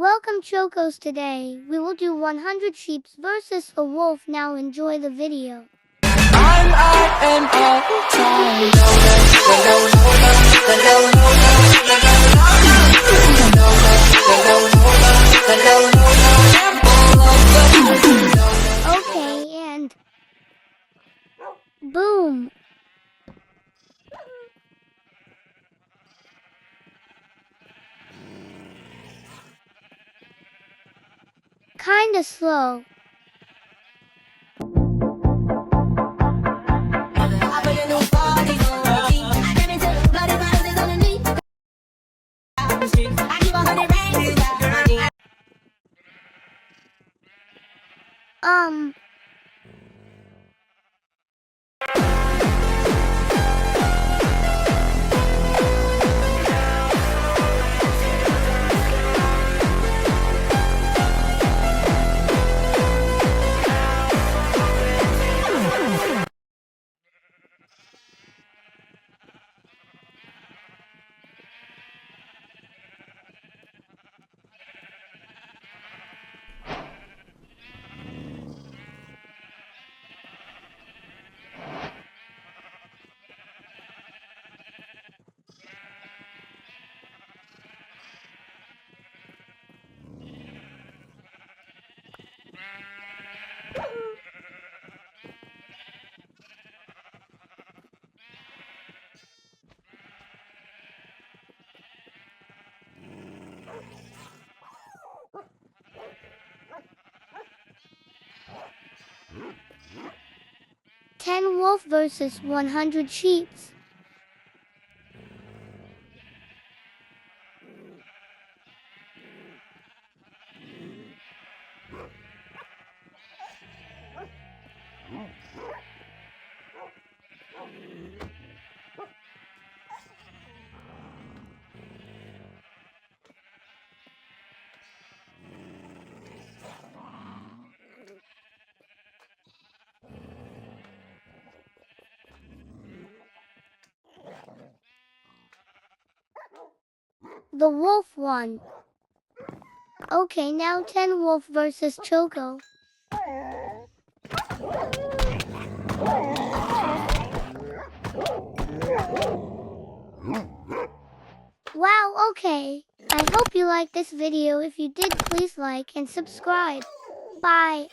Welcome Chocos. Today we will do 100 sheep versus a wolf. Now enjoy the video. I'm out and all time. Okay, and boom. Kinda slow. Um. Ten wolf versus 100 sheep. The wolf won. Okay, now 10 wolf versus Choco. Wow, okay. I hope you liked this video. If you did, please like and subscribe. Bye.